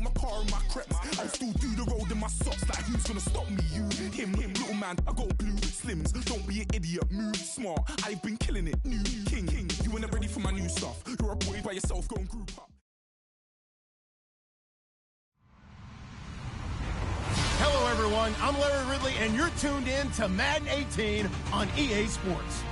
take my car and my creps. I'll still do the road in my socks. Like who's gonna stop me? You, him, little man. I got blue slims. Don't be an idiot. Move smart. I've been killing it. New king. You ain't ready for my new stuff. You're a boy by yourself. Go and group up. Hello, everyone. I'm Larry Ridley, and you're tuned in to Madden 18 on EA Sports.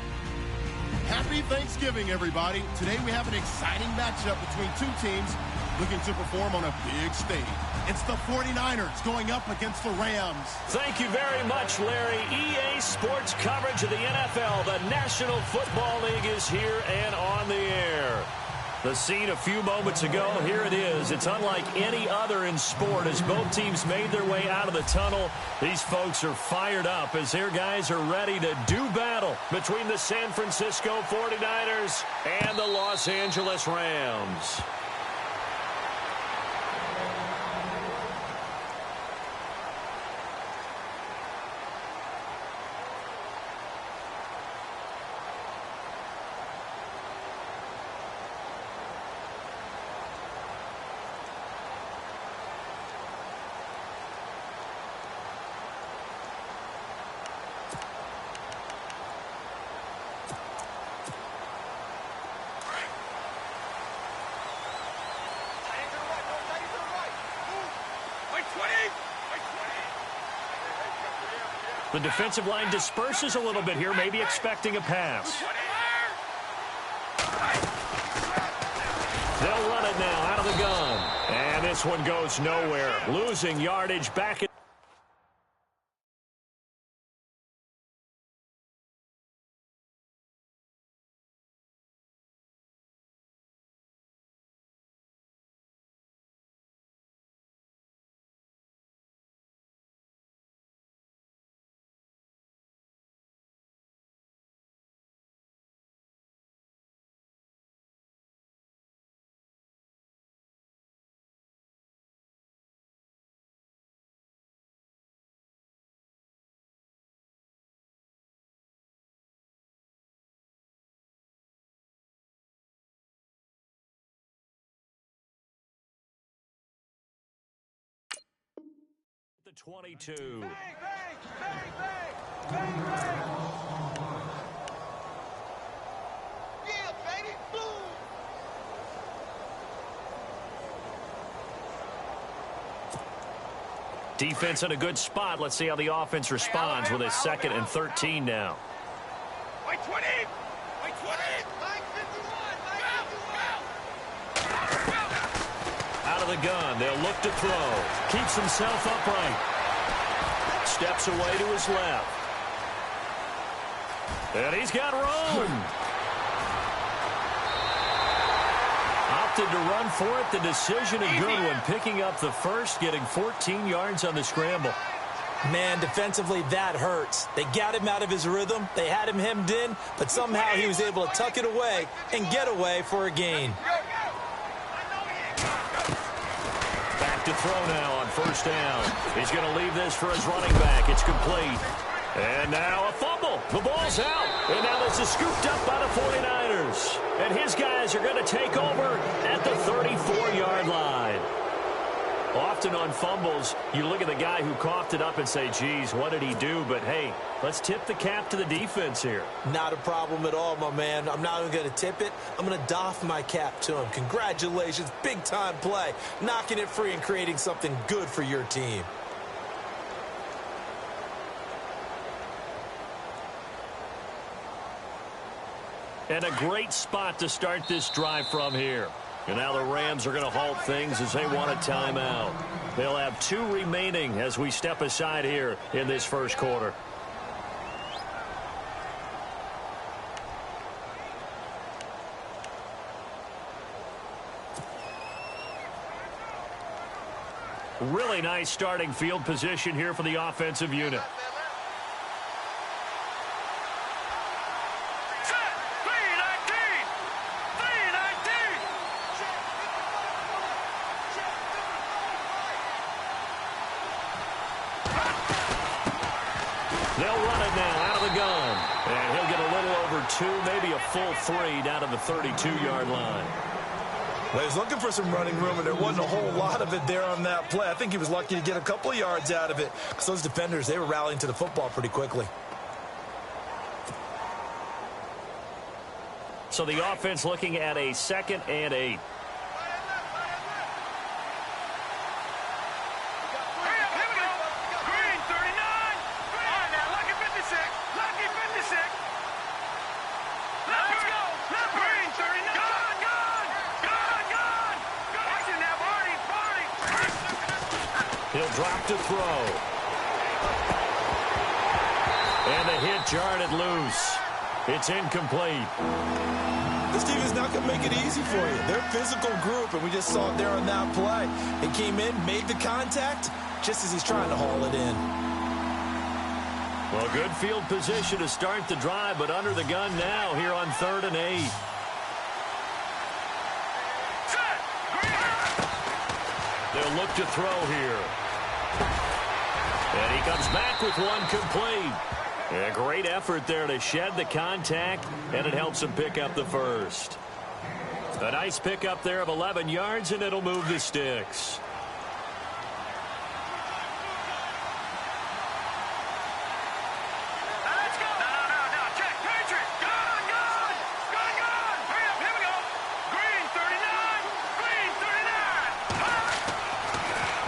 Happy Thanksgiving, everybody. Today we have an exciting matchup between two teams looking to perform on a big stage. It's the 49ers going up against the Rams. Thank you very much, Larry. EA Sports coverage of the NFL. The National Football League is here and on the air. The scene a few moments ago, here it is. It's unlike any other in sport as both teams made their way out of the tunnel. These folks are fired up as their guys are ready to do battle between the San Francisco 49ers and the Los Angeles Rams. The defensive line disperses a little bit here, maybe expecting a pass. They'll run it now out of the gun. And this one goes nowhere. Losing yardage back in. The 22. Bang, bang, bang, bang, bang, bang. Yeah, baby, boom. Defense in a good spot. Let's see how the offense responds with a 2nd and 13 now. Wait, 20. Wait, 20. Out of the gun. They'll look to throw. Keeps himself upright. Steps away to his left. And he's got room. Opted to run for it. The decision a good one. Picking up the first, getting 14 yards on the scramble. Man, defensively, that hurts. They got him out of his rhythm. They had him hemmed in, but somehow he was able to tuck it away and get away for a gain. To throw now on 1st down. He's going to leave this for his running back. It's complete. And now a fumble. The ball's out. And now this is scooped up by the 49ers. And his guys are going to take over at the 34-yard line. Often on fumbles, you look at the guy who coughed it up and say, geez, what did he do? But, hey, let's tip the cap to the defense here. Not a problem at all, my man. I'm not even going to tip it. I'm going to doff my cap to him. Congratulations. Big-time play. Knocking it free and creating something good for your team. And a great spot to start this drive from here. And now the Rams are going to halt things as they want a timeout. They'll have 2 remaining as we step aside here in this first quarter. Really nice starting field position here for the offensive unit. They'll run it now out of the gun. And he'll get a little over 2, maybe a full 3 down to the 32-yard line. Well, he was looking for some running room, and there wasn't a whole lot of it there on that play. I think he was lucky to get a couple of yards out of it because those defenders, they were rallying to the football pretty quickly. So the offense looking at a 2nd and 8. He'll drop to throw. And the hit jarred it loose. It's incomplete. This team is not going to make it easy for you. They're a physical group, and we just saw it there on that play. He came in, made the contact, just as he's trying to haul it in. Well, good field position to start the drive, but under the gun now here on 3rd and 8. They'll look to throw here. And he comes back with one complete. A great effort there to shed the contact, and it helps him pick up the first. A nice pickup there of 11 yards, and it'll move the sticks.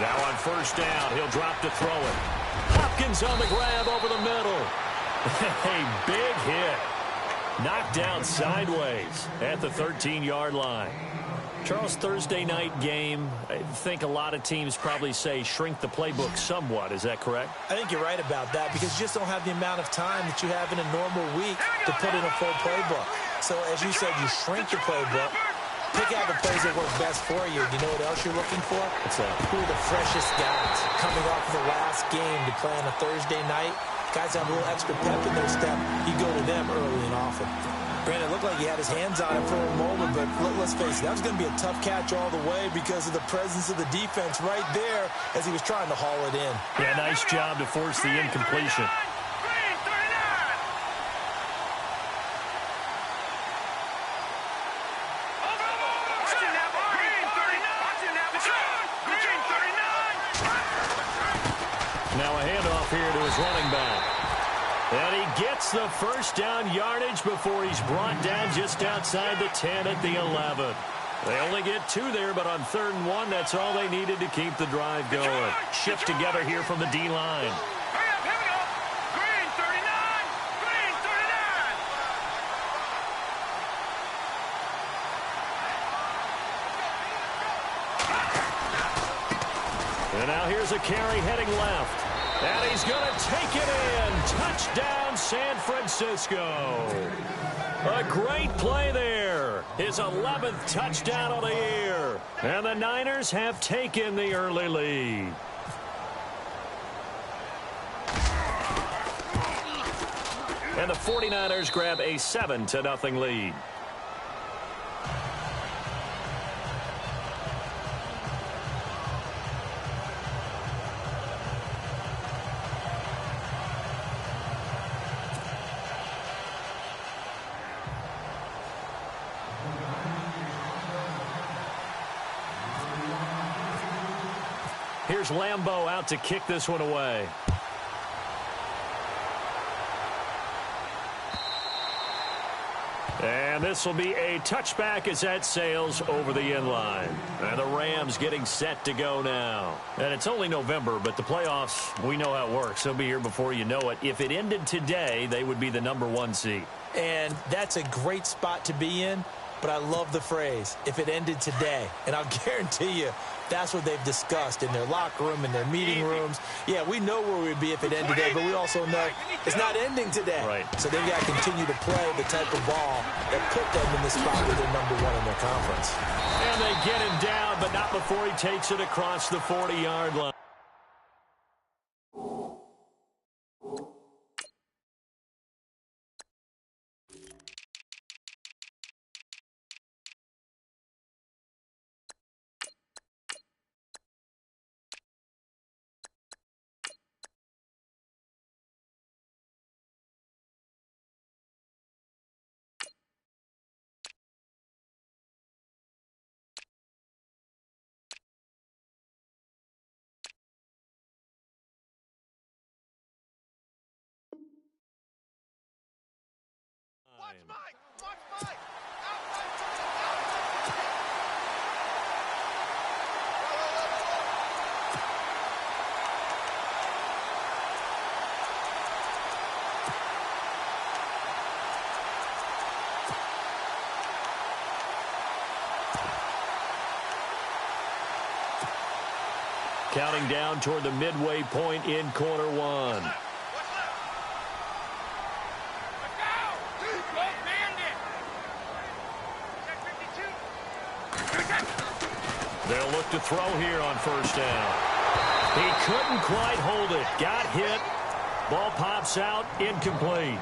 Now on 1st down, he'll drop to throw it. Hopkins on the grab over the middle. A big hit. Knocked down sideways at the 13-yard line. Charles, Thursday night game, I think a lot of teams probably say shrink the playbook somewhat. Is that correct? I think you're right about that because you just don't have the amount of time that you have in a normal week to put in a full playbook. So as you said, you shrink the playbook. Pick out the plays that work best for you. You know what else you're looking for? What's that? Who are the freshest guys coming off of the last game to play on a Thursday night? Guys have a little extra pep in their step. You go to them early and often. Brandon, it looked like he had his hands on it for a moment, but let's face it, that was going to be a tough catch all the way because of the presence of the defense right there as he was trying to haul it in. Yeah, nice job to force the incompletion. Now a handoff here to his running back. And he gets the 1st down yardage before he's brought down just outside the 10 at the 11. They only get 2 there, but on 3rd and 1, that's all they needed to keep the drive going. Shift together here from the D-line. And now here's a carry heading left. And he's going to take it in. Touchdown, San Francisco. A great play there. His 11th touchdown of the year. And the Niners have taken the early lead. And the 49ers grab a 7-0 lead. Here's Lambeau out to kick this one away. And this will be a touchback as that sails over the end line. And the Rams getting set to go now. And it's only November, but the playoffs, we know how it works. They'll be here before you know it. If it ended today, they would be the #1 seed. And that's a great spot to be in. But I love the phrase, if it ended today. And I'll guarantee you, that's what they've discussed in their locker room, in their meeting rooms. Yeah, we know where we'd be if it ended today, but we also know it's not ending today. Right. So they've got to continue to play the type of ball that put them in the spot where they're #1 in their conference. And they get him down, but not before he takes it across the 40-yard line. Counting down toward the midway point in quarter one. They'll look to throw here on first down. He couldn't quite hold it. Got hit. Ball pops out. Incomplete.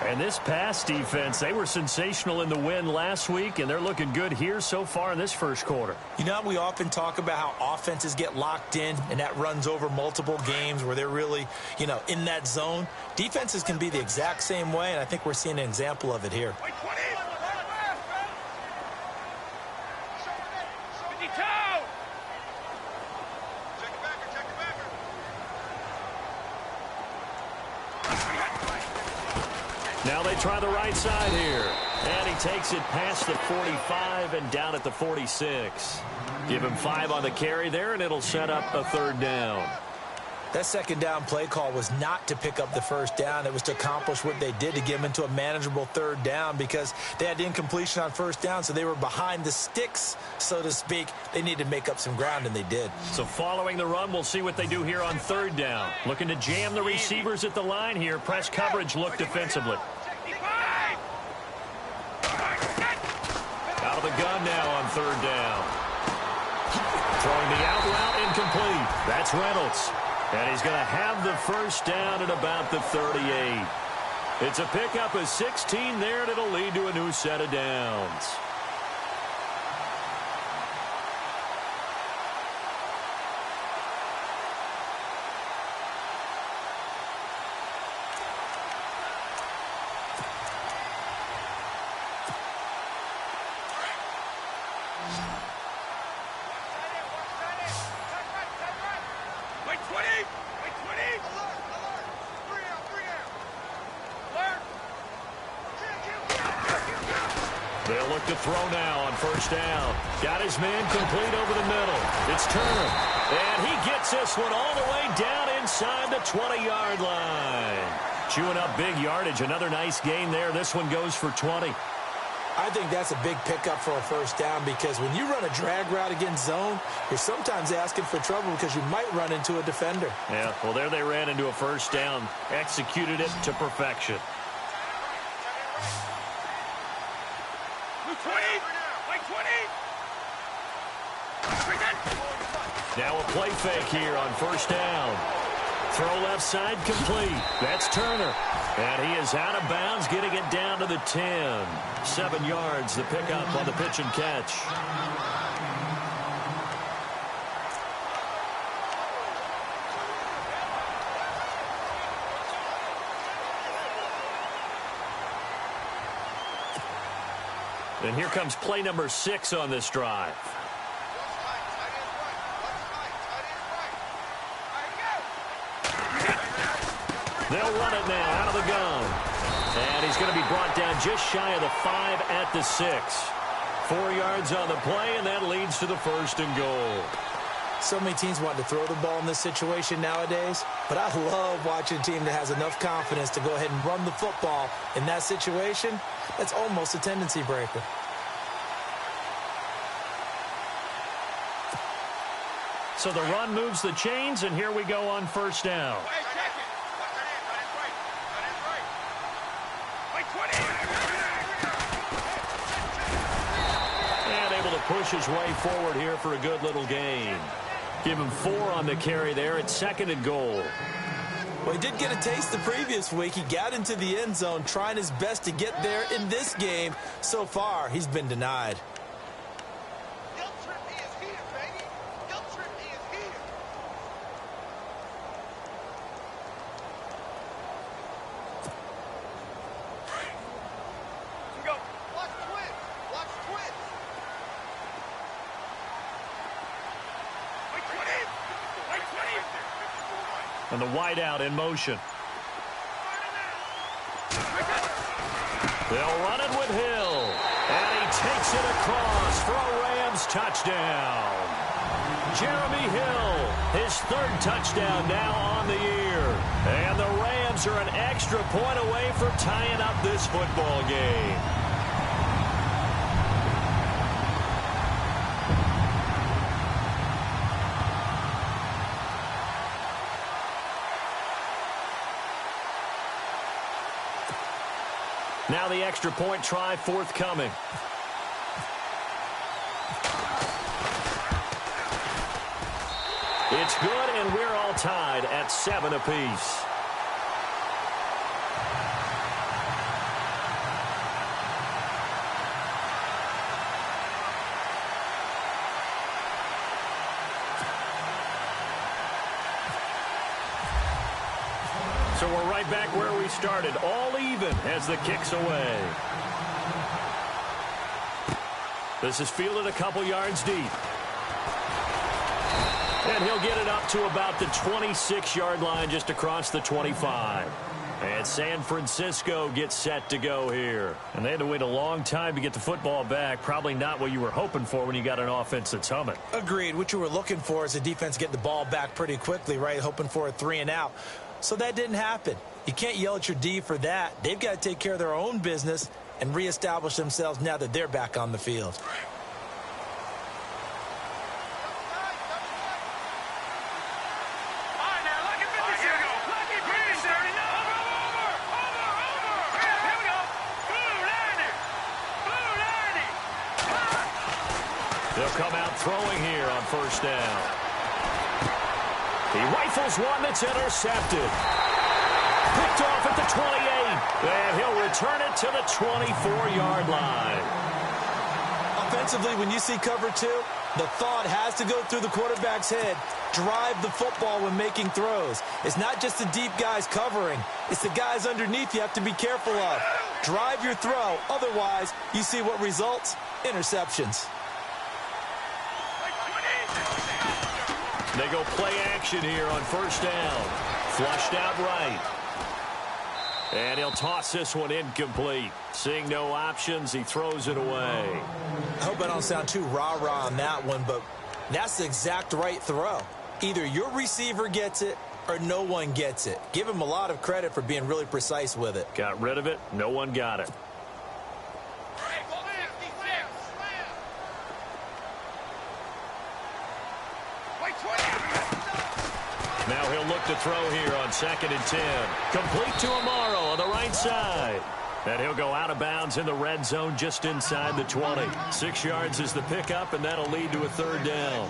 And this pass defense, they were sensational in the win last week, and they're looking good here so far in this first quarter. You know, we often talk about how offenses get locked in, and that runs over multiple games where they're really, in that zone. Defenses can be the exact same way, and I think we're seeing an example of it here. Now they try the right side here. And he takes it past the 45 and down at the 46. Give him 5 on the carry there, and it'll set up a third down. That second down play call was not to pick up the first down. It was to accomplish what they did to get them into a manageable third down because they had incompletion on first down, so they were behind the sticks, so to speak. They needed to make up some ground, and they did. So following the run, we'll see what they do here on third down. Looking to jam the receivers at the line here. Press coverage look defensively. Out of the gun now on third down. Throwing the out route incomplete. That's Reynolds. And he's going to have the first down at about the 38. It's a pickup of 16 there, and it'll lead to a new set of downs. They'll look to throw now on first down. Got his man complete over the middle. It's Turner. And he gets this one all the way down inside the 20-yard line. Chewing up big yardage. Another nice gain there. This one goes for 20. I think that's a big pickup for a first down because when you run a drag route against zone, you're sometimes asking for trouble because you might run into a defender. Yeah, well, there they ran into a first down. Executed it to perfection. Now a play fake here on first down. Throw left side complete. That's Turner. And he is out of bounds, getting it down to the 10. 7 yards, the pickup on the pitch and catch. And here comes play number 6 on this drive. They'll run it now out of the gun. And he's going to be brought down just shy of the 5 at the 6. 4 yards on the play, and that leads to the first and goal. So many teams want to throw the ball in this situation nowadays, but I love watching a team that has enough confidence to go ahead and run the football in that situation. That's almost a tendency breaker. So the run moves the chains, and here we go on first down. And able to push his way forward here for a good little gain. Give him 4 on the carry there at 2nd and goal. Well, he did get a taste the previous week. He got into the end zone trying his best to get there in this game. So far, he's been denied. And the wideout in motion. They'll run it with Hill. And he takes it across for a Rams touchdown. Jeremy Hill, his 3rd touchdown now on the year. And the Rams are an extra point away from tying up this football game. Now the extra point try forthcoming. It's good, and we're all tied at 7 apiece. So we're right back where we started, all even as the kick's away. This is fielded a couple yards deep. And he'll get it up to about the 26-yard line, just across the 25. And San Francisco gets set to go here. And they had to wait a long time to get the football back. Probably not what you were hoping for when you got an offense that's humming. Agreed. What you were looking for is a defense getting the ball back pretty quickly, right? Hoping for a 3-and-out. So that didn't happen. You can't yell at your D for that. They've got to take care of their own business and reestablish themselves now that they're back on the field. They'll come out throwing here on first down. He rifles one that's intercepted. Picked off at the 28. And he'll return it to the 24-yard line. Offensively, when you see cover 2, the thought has to go through the quarterback's head. Drive the football when making throws. It's not just the deep guys covering. It's the guys underneath you have to be careful of. Drive your throw. Otherwise, you see what results? Interceptions. They go play action here on first down. Flushed out right. And he'll toss this one incomplete. Seeing no options, he throws it away. I hope I don't sound too rah-rah on that one, but that's the exact right throw. Either your receiver gets it or no one gets it. Give him a lot of credit for being really precise with it. Got rid of it. No one got it. Now he'll look to throw here on 2nd and 10. Complete to Amaro on the right side. And he'll go out of bounds in the red zone just inside the 20. 6 yards is the pickup, and that'll lead to a 3rd down.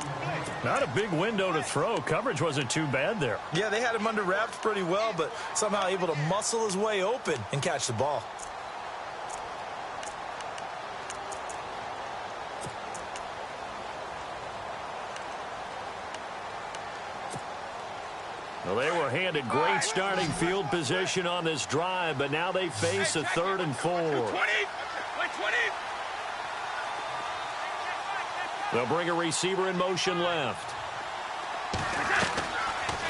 Not a big window to throw. Coverage wasn't too bad there. Yeah, they had him under wraps pretty well, but somehow able to muscle his way open and catch the ball. Well, they were handed great starting field position on this drive, but now they face a 3rd and 4. They'll bring a receiver in motion left.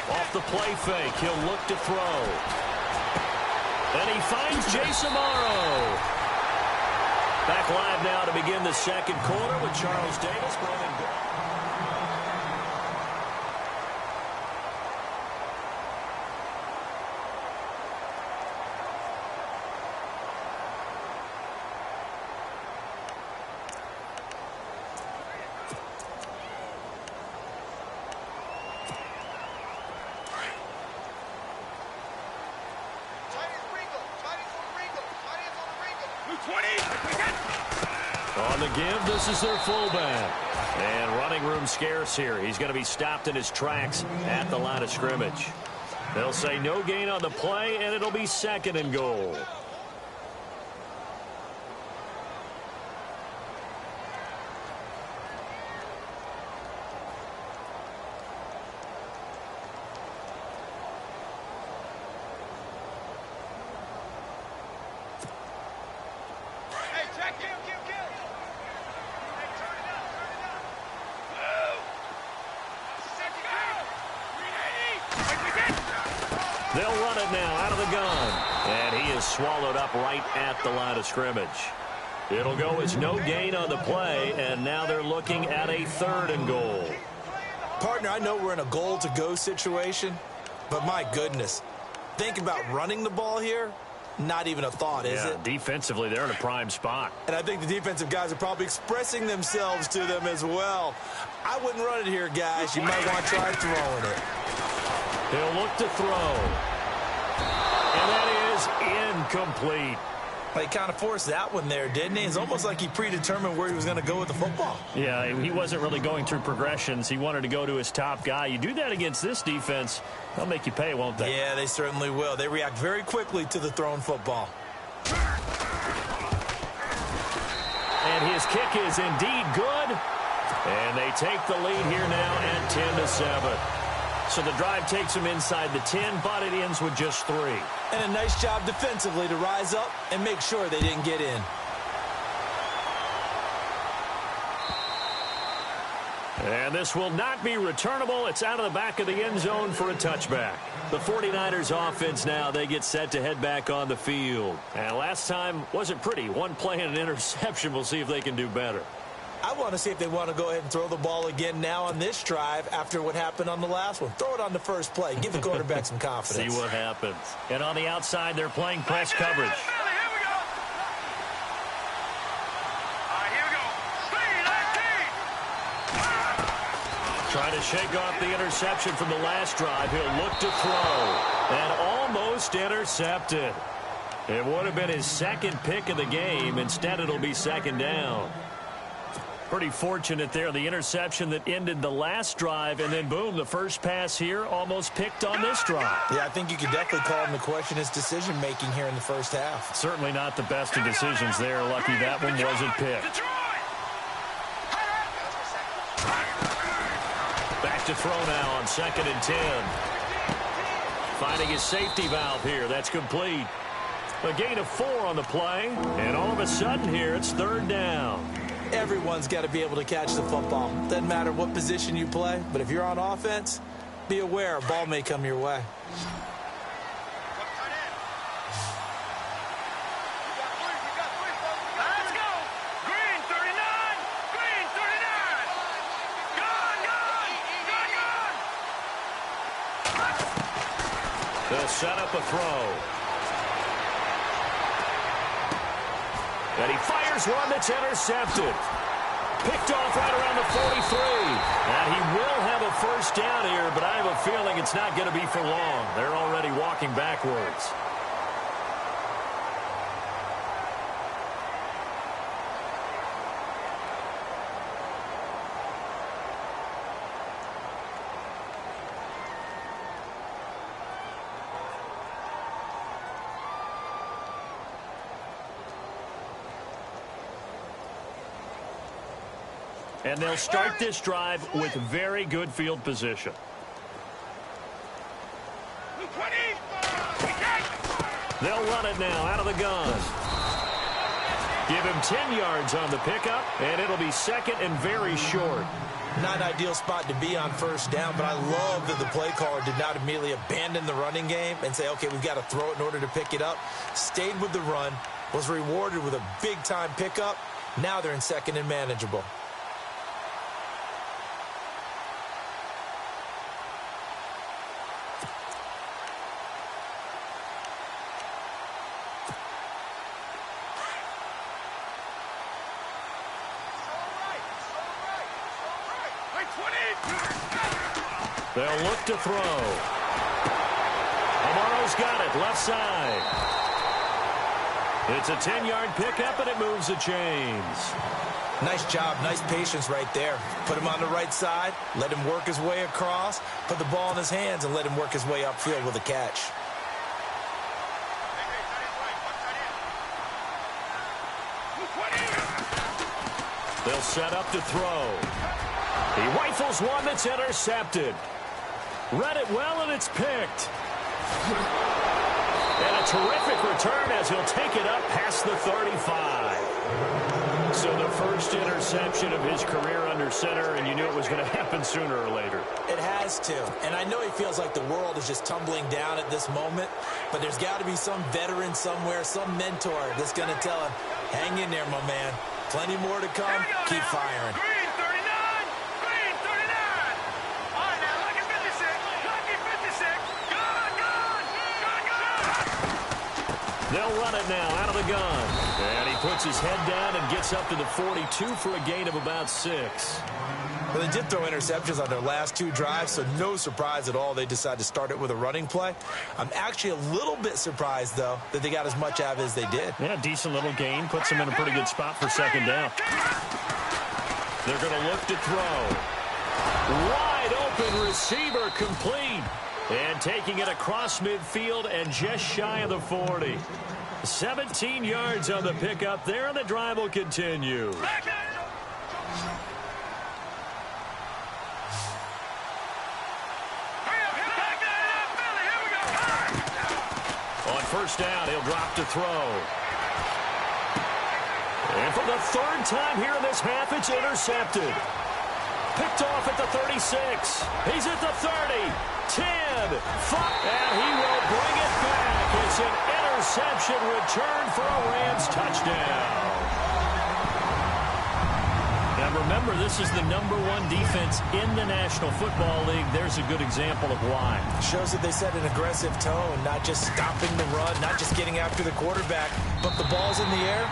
Off the play fake, he'll look to throw. And he finds Jason Amaro. Back live now to begin the 2nd quarter with Charles Davis, Brandon Graham. On the give, this is their fullback. And running room scarce here. He's going to be stopped in his tracks at the line of scrimmage. They'll say no gain on the play, and it'll be 2nd and goal. They'll run it now out of the gun. And he is swallowed up right at the line of scrimmage. It'll go as no gain on the play, and now they're looking at a 3rd and goal. Partner, I know we're in a goal-to-go situation, but my goodness, think about running the ball here. Not even a thought, is it? Defensively, they're in a prime spot. And I think the defensive guys are probably expressing themselves to them as well. I wouldn't run it here, guys. You might want to try throwing it. He'll look to throw. And that is incomplete. He kind of forced that one there, didn't he? It's almost like he predetermined where he was going to go with the football. Yeah, he wasn't really going through progressions. He wanted to go to his top guy. You do that against this defense, they'll make you pay, won't they? Yeah, they certainly will. They react very quickly to the thrown football. And his kick is indeed good. And they take the lead here now at 10-7. So the drive takes them inside the 10, but it ends with just 3. And a nice job defensively to rise up and make sure they didn't get in. And this will not be returnable. It's out of the back of the end zone for a touchback. The 49ers offense now, they get set to head back on the field. And last time wasn't pretty. One play and an interception. We'll see if they can do better. I want to see if they want to go ahead and throw the ball again now on this drive after what happened on the last one. Throw it on the first play. Give the quarterback some confidence. See what happens. And on the outside, they're playing press coverage. Trying to shake off the interception from the last drive. He'll look to throw. And almost intercepted. It would have been his second pick of the game. Instead, it'll be second down. Pretty fortunate there. The interception that ended the last drive, and then, boom, the first pass here almost picked on this drive. Yeah, I think you could definitely call him to question his decision-making here in the first half. Certainly not the best of decisions there. Lucky that one wasn't picked. Back to throw now on 2nd and 10. Finding his safety valve here. That's complete. A gain of 4 on the play, and all of a sudden here it's 3rd down. Everyone's got to be able to catch the football. Doesn't matter what position you play, but if you're on offense, be aware a ball may come your way. Let's go! Green 39! Green 39! Gone! They'll set up a throw. And he fires one that's intercepted. Picked off right around the 43. And he will have a first down here, but I have a feeling it's not going to be for long. They're already walking backwards. And they'll start this drive with very good field position. They'll run it now out of the gun. Give him 10 yards on the pickup, and it'll be 2nd and very short. Not an ideal spot to be on first down, but I love that the play caller did not immediately abandon the running game and say, okay, we've got to throw it in order to pick it up. Stayed with the run, was rewarded with a big-time pickup. Now they're in 2nd and manageable. They'll look to throw. Amaro's got it, left side. It's a 10-yard pickup, and it moves the chains. Nice job, nice patience right there. Put him on the right side, let him work his way across, put the ball in his hands, and let him work his way upfield with a catch. They'll set up to throw. He rifles one that's intercepted. Read it well, and it's picked. And a terrific return as he'll take it up past the 35. So the first interception of his career under center, and you knew it was going to happen sooner or later. It has to. And I know he feels like the world is just tumbling down at this moment, but there's got to be some veteran somewhere, some mentor that's going to tell him, hang in there, my man. Plenty more to come. Keep firing. Green 39! Green 39! All right, now, lucky 56! Lucky 56! Gone! Gone! Gone! Gone! They'll run it now out of the gun. And he puts his head down and gets up to the 42 for a gain of about 6. Well, they did throw interceptions on their last 2 drives, so no surprise at all they decided to start it with a running play. I'm actually a little bit surprised, though, that they got as much out of it as they did. Yeah, decent little gain. Puts them in a pretty good spot for second down. They're going to look to throw. Wide open receiver complete. And taking it across midfield and just shy of the 40. 17 yards on the pickup there, and the drive will continue. On first down, he'll drop to throw. And for the 3rd time here in this half, it's intercepted. Picked off at the 36. He's at the 30. 10. 5. And he will bring it back. It's an interception return for a Rams touchdown. Now remember, this is the #1 defense in the National Football League. There's a good example of why. Shows that they set an aggressive tone, not just stopping the run, not just getting after the quarterback, but the ball's in the air.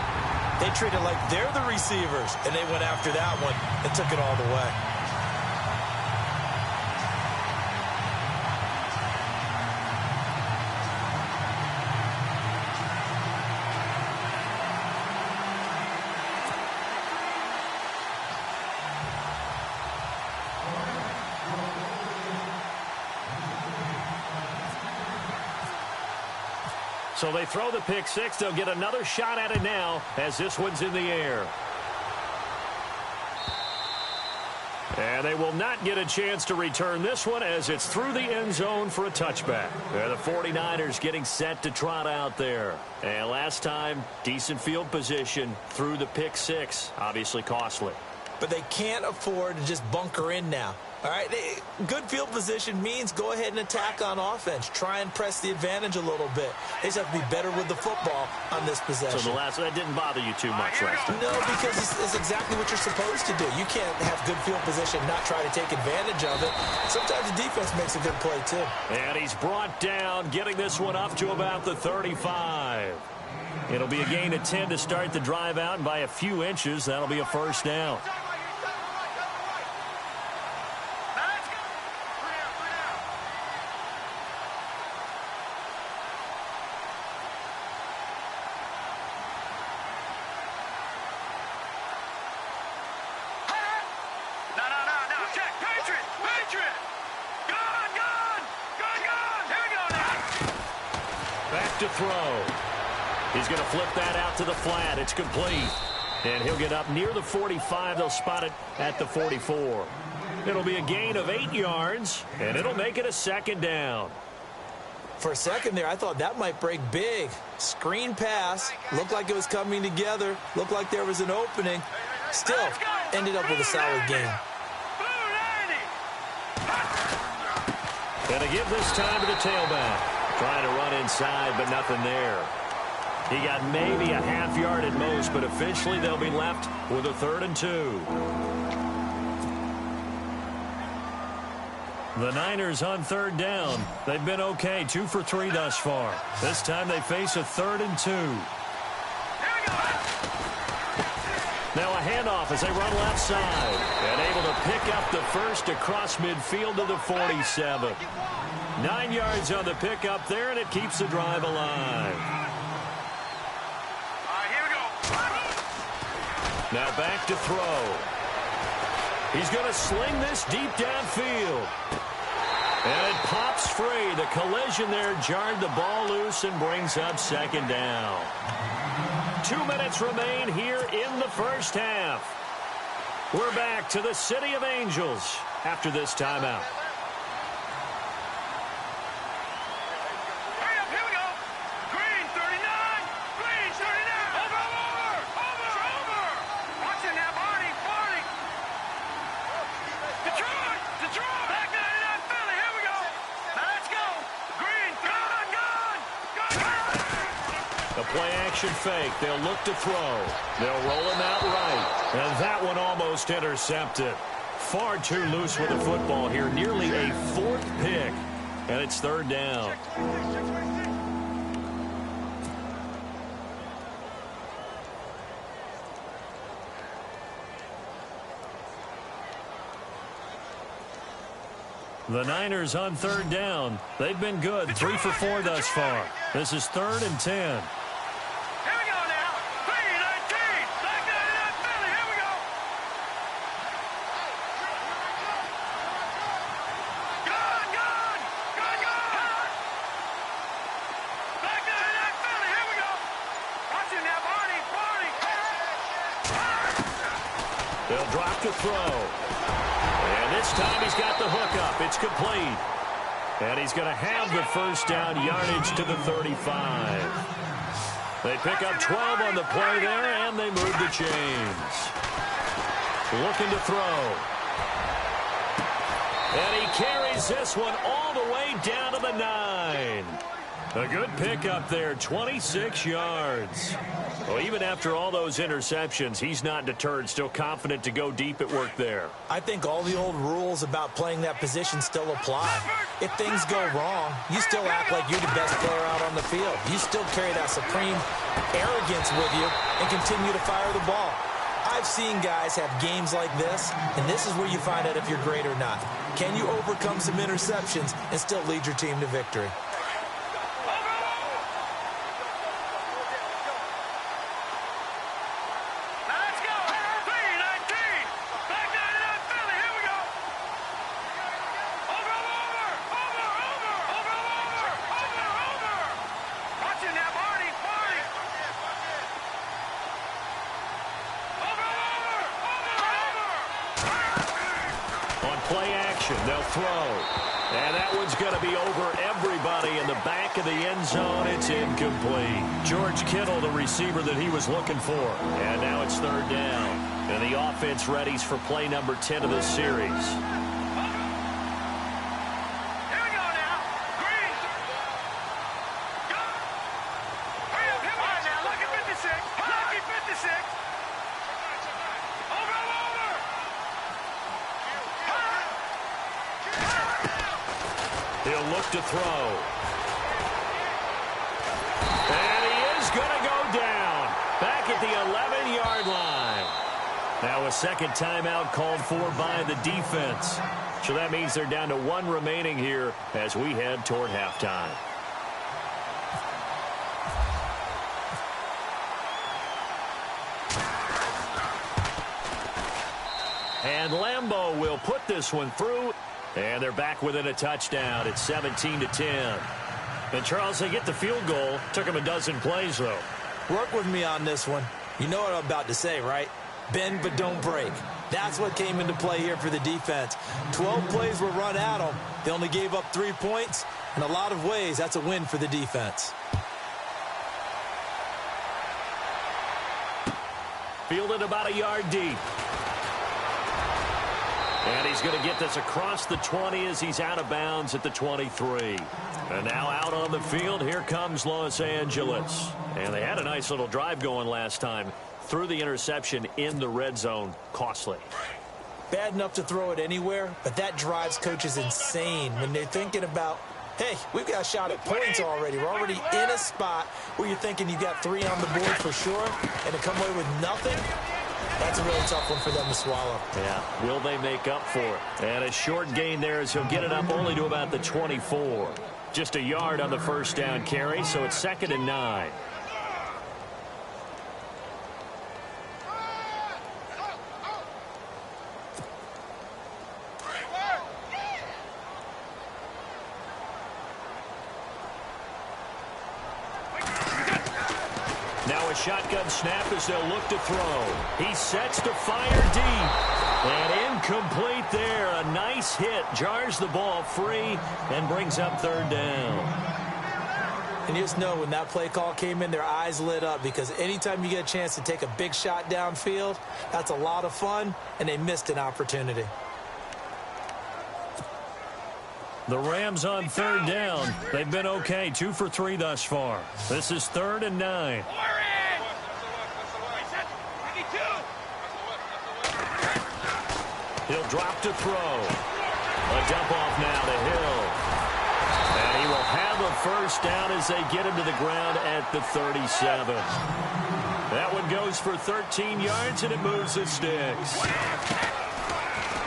They treat it like they're the receivers, and they went after that one and took it all the way. So they throw the pick six. They'll get another shot at it now as this one's in the air. And they will not get a chance to return this one as it's through the end zone for a touchback. The 49ers getting set to trot out there. And last time, decent field position through the pick six. Obviously costly. But they can't afford to just bunker in now. All right, good field position means go ahead and attack on offense. Try and press the advantage a little bit. They just have to be better with the football on this possession. So that didn't bother you too much last time? No, because it's exactly what you're supposed to do. You can't have good field position and not try to take advantage of it. Sometimes the defense makes a good play, too. And he's brought down, getting this one up to about the 35. It'll be a gain of 10 to start the drive out, and by a few inches, that'll be a first down. To throw. He's going to flip that out to the flat. It's complete. And he'll get up near the 45. They'll spot it at the 44. It'll be a gain of 8 yards, and it'll make it a second down. For a second there, I thought that might break big. Screen pass. Looked like it was coming together. Looked like there was an opening. Still, ended up with a solid gain. And to give this time to the tailback. Trying to run inside, but nothing there. He got maybe a half yard at most, but officially they'll be left with a 3rd and 2. The Niners on 3rd down. They've been okay, 2 for 3 thus far. This time they face a 3rd and 2. Now a handoff as they run left side. And able to pick up the first across midfield to the 47. 9 yards on the pickup there, and it keeps the drive alive. Here we go. Now back to throw. He's going to sling this deep downfield. And it pops free. The collision there jarred the ball loose and brings up second down. 2 minutes remain here in the first half. We're back to the City of Angels after this timeout. Play-action fake. They'll look to throw. They'll roll him out right. And that one almost intercepted. Far too loose with the football here. Nearly a 4th pick. And it's 3rd down. The Niners on third down. They've been good, 3 for 4 thus far. This is 3rd and 10. Here we go now. 3-19. Back down in that Philly. Here we go. Good. Back down in that Philly. Here we go. Watch it now, Barney. They'll drop to throw. And this time he's got the hook up. It's complete. And he's going to have the first down, yardage to the 35. They pick up 12 on the play there, and they move the chains. Looking to throw. And he carries this one all the way down to the 9. A good pickup there, 26 yards. Well, even after all those interceptions, he's not deterred, still confident to go deep at work there. I think all the old rules about playing that position still apply. If things go wrong, you still act like you're the best player out on the field. You still carry that supreme arrogance with you and continue to fire the ball. I've seen guys have games like this, and this is where you find out if you're great or not. Can you overcome some interceptions and still lead your team to victory? They'll throw. And that one's going to be over everybody in the back of the end zone. It's incomplete. George Kittle, the receiver that he was looking for. And now it's 3rd down. And the offense readies for play number 10 of this series. He'll look to throw. And he is going to go down. Back at the 11-yard line. Now a second timeout called for by the defense. So that means they're down to 1 remaining here as we head toward halftime. And Lambeau will put this one through. And they're back within a touchdown. It's 17-10. And, Charles, they get the field goal. Took them a dozen plays, though. Work with me on this one. You know what I'm about to say, right? Bend but don't break. That's what came into play here for the defense. 12 plays were run at them. They only gave up 3 points. In a lot of ways, that's a win for the defense. Fielded about a yard deep. And he's going to get this across the 20 as he's out of bounds at the 23. And now out on the field, here comes Los Angeles. And they had a nice little drive going last time. Threw the interception in the red zone. Costly. Bad enough to throw it anywhere, but that drives coaches insane when they're thinking about, hey, we've got a shot at points already. We're already in a spot where you're thinking you got 3 on the board for sure, and to come away with nothing, that's a really tough one for them to swallow. Yeah, will they make up for it? And a short gain there as he'll get it up only to about the 24. Just a yard on the first down carry, so it's 2nd and 9. Now a shotgun snap as they'll look to throw. He sets to fire deep. And incomplete there. A nice hit. Jars the ball free and brings up 3rd down. And you just know when that play call came in, their eyes lit up, because anytime you get a chance to take a big shot downfield, that's a lot of fun, and they missed an opportunity. The Rams on 3rd down. They've been okay. 2 for 3 thus far. This is 3rd and 9. He'll drop to throw. A dump off now to Hill. And he will have a first down as they get him to the ground at the 37. That one goes for 13 yards, and it moves the sticks.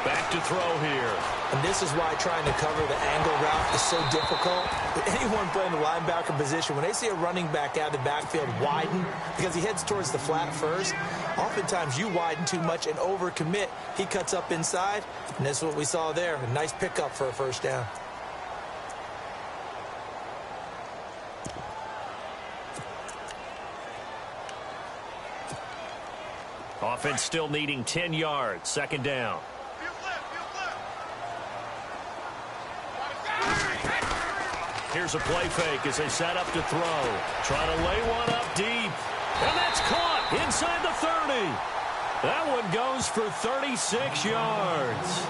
Back to throw here. And this is why trying to cover the angle route is so difficult. Anyone playing the linebacker position, when they see a running back out of the backfield widen because he heads towards the flat first, oftentimes you widen too much and overcommit. He cuts up inside, and that's what we saw there. A nice pickup for a first down. Offense still needing 10 yards. Second down. Here's a play fake as they set up to throw. Trying to lay one up deep. And that's caught inside the 30. That one goes for 36 yards.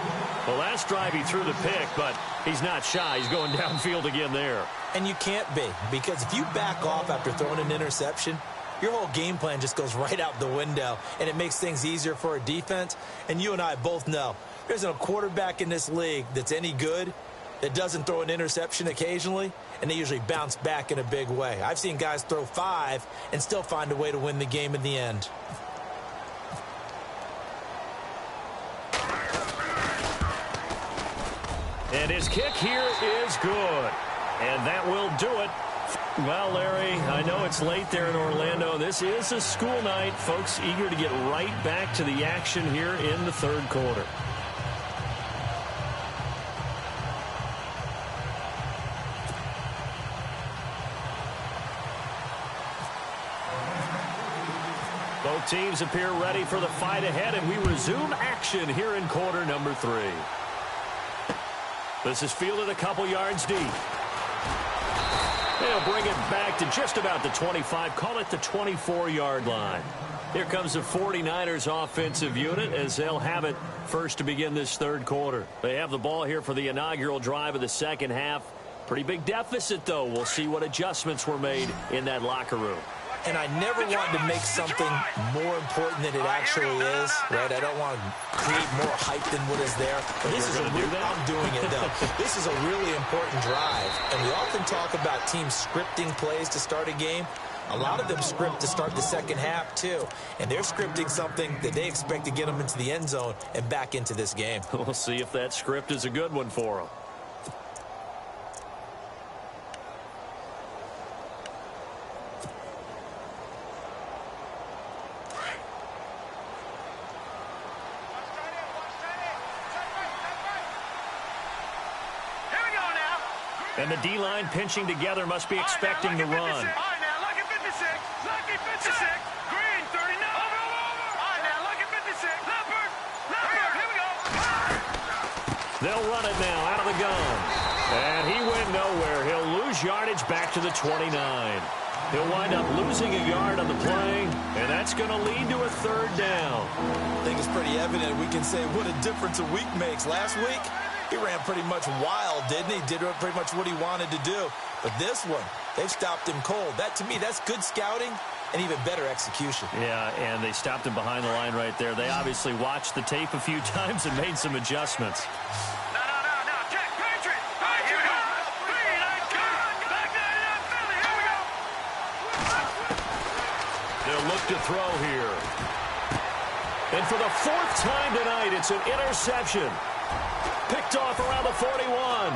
Well, last drive he threw the pick, but he's not shy. He's going downfield again there. And you can't be, because if you back off after throwing an interception, your whole game plan just goes right out the window, and it makes things easier for a defense. And you and I both know there's a quarterback in this league that's any good that doesn't throw an interception occasionally, and they usually bounce back in a big way. I've seen guys throw 5 and still find a way to win the game in the end. And his kick here is good. And that will do it. Well, Larry, I know it's late there in Orlando. This is a school night. Folks eager to get right back to the action here in the third quarter. Both teams appear ready for the fight ahead, and we resume action here in quarter number 3. This is fielded a couple yards deep. They'll bring it back to just about the 25, call it the 24-yard line. Here comes the 49ers offensive unit as they'll have it first to begin this third quarter. They have the ball here for the inaugural drive of the second half. Pretty big deficit, though. We'll see what adjustments were made in that locker room. And I never want to make something more important than it actually is, right? I don't want to create more hype than what is there. But this is I'm doing it, though. This is a really important drive. And we often talk about teams scripting plays to start a game. A lot of them script to start the second half, too. And they're scripting something that they expect to get them into the end zone and back into this game. We'll see if that script is a good one for them. And the D-line pinching together must be expecting to run. All right, now, lucky 56. Lucky 56. Green, 39. Over. All right, now, lucky 56. Leopard. Here we go. They'll run it now out of the gun. And he went nowhere. He'll lose yardage back to the 29. He'll wind up losing a yard on the play, and that's going to lead to a third down. I think it's pretty evident. We can say what a difference a week makes. Last week, he ran pretty much wild, didn't he? Did pretty much what he wanted to do. But this one, they've stopped him cold. That, to me, that's good scouting and even better execution. Yeah, and they stopped him behind the line right there. They obviously watched the tape a few times and made some adjustments. No. Check. Patriot. Here we go. Green, back there. Philly. Here we go. They'll look to throw here. And for the 4th time tonight, it's an interception. Picked off around the 41.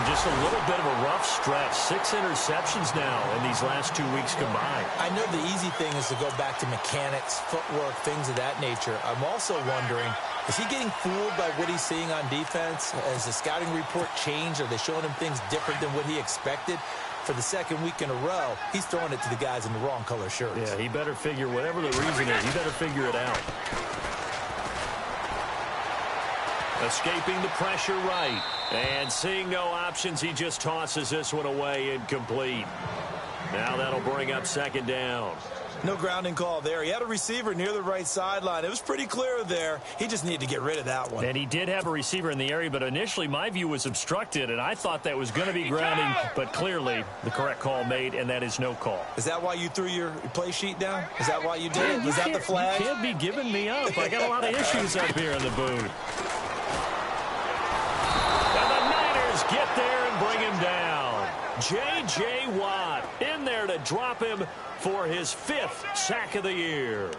Just a little bit of a rough stretch. 6 interceptions now in these last 2 weeks combined. I know the easy thing is to go back to mechanics, footwork, things of that nature. I'm also wondering, is he getting fooled by what he's seeing on defense? Has the scouting report changed? Are they showing him things different than what he expected? For the second week in a row, he's throwing it to the guys in the wrong color shirts. Yeah, he better figure, whatever the reason is, he better figure it out. Escaping the pressure right. And seeing no options, he just tosses this one away incomplete. Now that'll bring up second down. No grounding call there. He had a receiver near the right sideline. It was pretty clear there. He just needed to get rid of that one. And he did have a receiver in the area, but initially my view was obstructed, and I thought that was going to be grounding, but clearly the correct call made, and that is no call. Is that why you threw your play sheet down? Is that why you did it? Was that the flag? You can't be giving me up. I got a lot of issues up here in the booth. And the Niners get there and bring him down. J.J. Watt in there to drop him for his 5th sack of the year.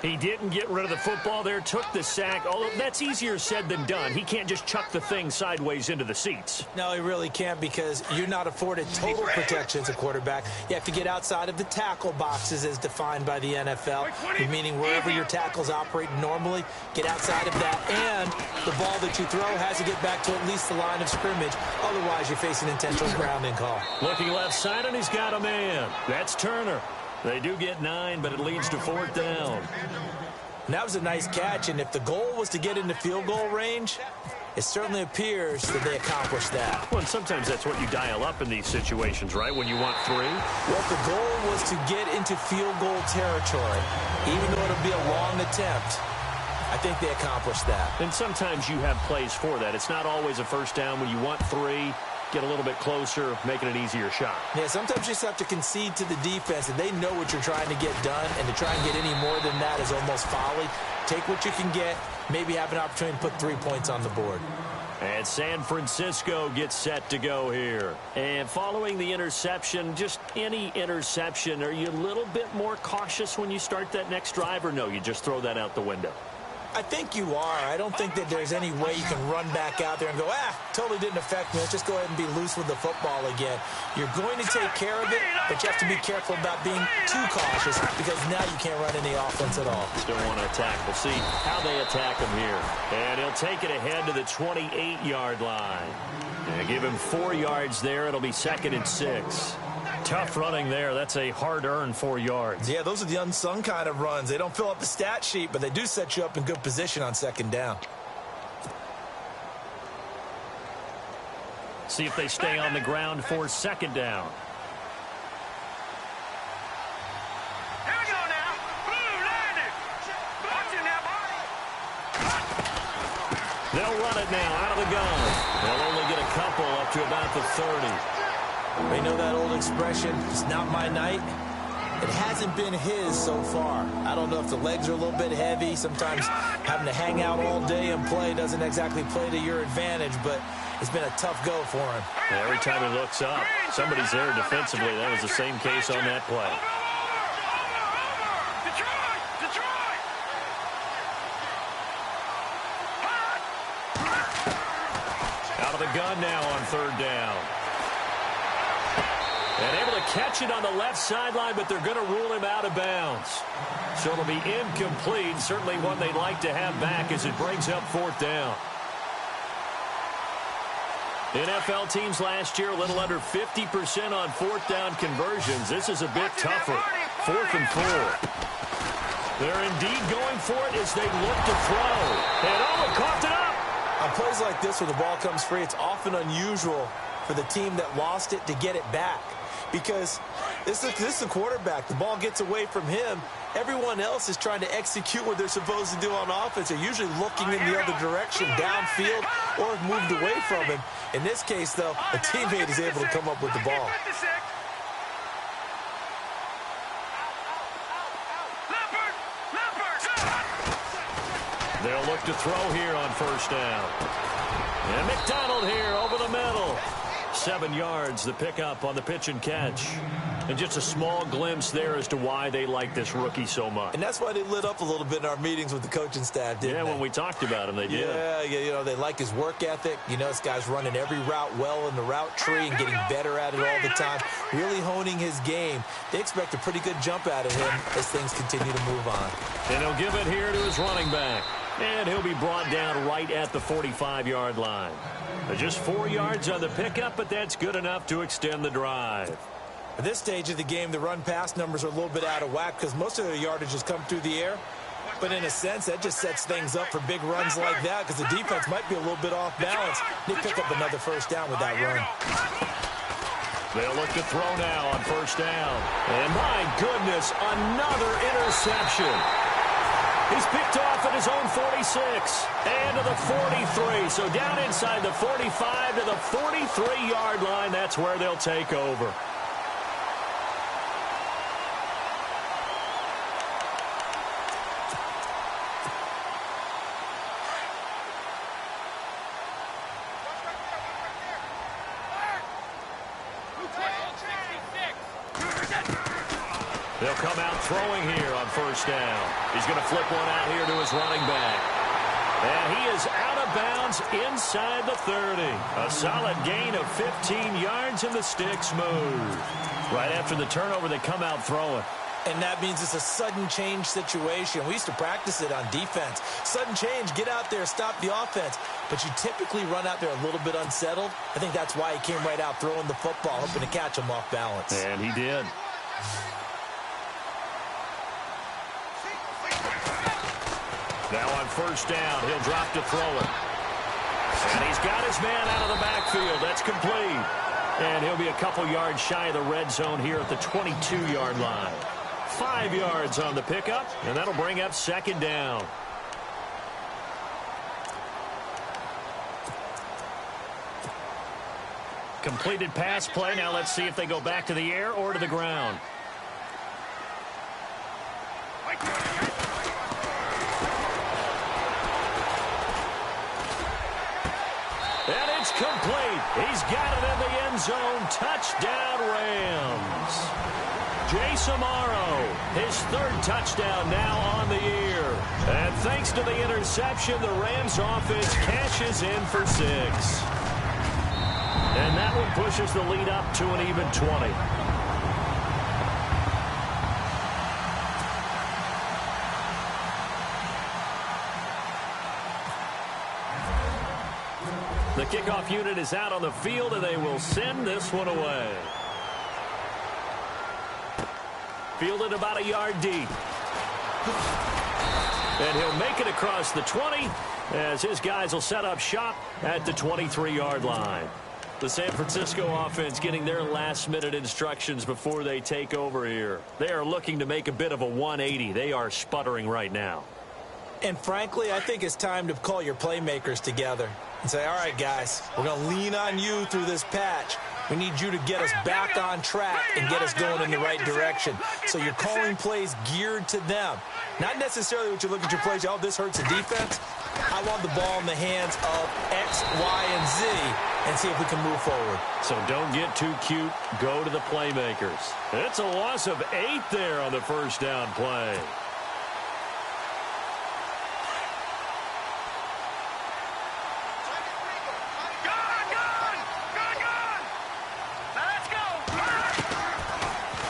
He didn't get rid of the football there, took the sack. Although that's easier said than done. He can't just chuck the thing sideways into the seats. No, he really can't, because you're not afforded total protection as a quarterback. You have to get outside of the tackle boxes as defined by the NFL, meaning wherever your tackles operate normally, get outside of that, and the ball that you throw has to get back to at least the line of scrimmage. Otherwise, you're facing intentional grounding call. Looking left side, and he's got a man. That's Turner. They do get 9, but it leads to 4th down. And that was a nice catch, and if the goal was to get into field goal range, it certainly appears that they accomplished that. Well, and sometimes that's what you dial up in these situations, right, when you want 3? Well, if the goal was to get into field goal territory, even though it'll be a long attempt, I think they accomplished that. And sometimes you have plays for that. It's not always a first down when you want 3. Get a little bit closer, making an easier shot. Yeah, sometimes you just have to concede to the defense, and they know what you're trying to get done, and to try and get any more than that is almost folly. Take what you can get, maybe have an opportunity to put 3 points on the board. And San Francisco gets set to go here. And following the interception, just any interception, are you a little bit more cautious when you start that next drive, or no, you just throw that out the window? I think you are. I don't think that there's any way you can run back out there and go, totally didn't affect me. Let's just go ahead and be loose with the football again. You're going to take care of it, but you have to be careful about being too cautious, because now you can't run any offense at all. Still want to attack. We'll see how they attack him here. And he'll take it ahead to the 28-yard line. And give him 4 yards there. It'll be 2nd and 6. Tough running there. That's a hard-earned 4 yards. Yeah, those are the unsung kind of runs. They don't fill up the stat sheet, but they do set you up in good position on 2nd down. See if they stay on the ground for 2nd down. Here we go now. Blue landed. Watch it now, boy. They'll run it now out of the gun. They'll only get a couple up to about the 30. They know that old expression, it's not my night. It hasn't been his so far. I don't know if the legs are a little bit heavy. Sometimes having to hang out all day and play doesn't exactly play to your advantage, but it's been a tough go for him. Every time he looks up, somebody's there defensively. That was the same case on that play. Out of the gun now on 3rd down. And able to catch it on the left sideline, but they're going to rule him out of bounds. So it'll be incomplete. Certainly one they'd like to have back as it brings up 4th down. NFL teams last year a little under 50% on 4th down conversions. This is a bit tougher. 4th and 4. They're indeed going for it as they look to throw. And coughed it up. On plays like this where the ball comes free, it's often unusual for the team that lost it to get it back. Because this is the quarterback. The ball gets away from him. Everyone else is trying to execute what they're supposed to do on offense. They're usually looking in the other direction, downfield, or have moved away from him. In this case, though, a teammate is able to come up with the ball. They'll look to throw here on 1st down. And McDonald here over the middle. 7 yards, the pickup on the pitch and catch. And just a small glimpse there as to why they like this rookie so much. And that's why they lit up a little bit in our meetings with the coaching staff, didn't they? Yeah, when we talked about him, they did. Yeah, you know, they like his work ethic. You know, this guy's running every route well in the route tree and getting better at it all the time, really honing his game. They expect a pretty good jump out of him as things continue to move on. And he'll give it here to his running back. And he'll be brought down right at the 45-yard line. Just 4 yards on the pickup, but that's good enough to extend the drive. At this stage of the game, the run-pass numbers are a little bit out of whack because most of their yardage has come through the air. But in a sense, that just sets things up for big runs like that because the defense might be a little bit off balance. They pick up another 1st down with that run. They'll look to throw now on 1st down. And my goodness, another interception. He's picked off at his own 46 and to the 43. So down inside the 45 to the 43-yard line. That's where they'll take over. They'll come out throwing here on first down. He's going to flip one out here to his running back. And he is out of bounds inside the 30. A solid gain of 15 yards, and the sticks move. Right after the turnover, they come out throwing. And that means it's a sudden change situation. We used to practice it on defense. Sudden change, get out there, stop the offense. But you typically run out there a little bit unsettled. I think that's why he came right out throwing the football, hoping to catch him off balance. And he did. Now on first down, he'll drop to throw it. And he's got his man out of the backfield. That's complete. And he'll be a couple yards shy of the red zone here at the 22-yard line. 5 yards on the pickup, and that'll bring up second down. Completed pass play. Now let's see if they go back to the air or to the ground. And it's complete. He's got it in the end zone. Touchdown, Rams. Jace Amaro, his third touchdown now on the year. And thanks to the interception, the Rams offense cashes in for 6. And that one pushes the lead up to an even 20. The kickoff unit is out on the field, and they will send this one away. Fielded about a yard deep. And he'll make it across the 20 as his guys will set up shop at the 23-yard line. The San Francisco offense getting their last-minute instructions before they take over here. They are looking to make a bit of a 180. They are sputtering right now. And frankly, I think it's time to call your playmakers together and say, all right, guys, we're going to lean on you through this patch. We need you to get us back on track and get us going in the right direction. So you're calling plays geared to them. Not necessarily what you look at your plays, oh, this hurts the defense. I want the ball in the hands of X, Y, and Z and see if we can move forward. So don't get too cute. Go to the playmakers. It's a loss of 8 there on the first down play.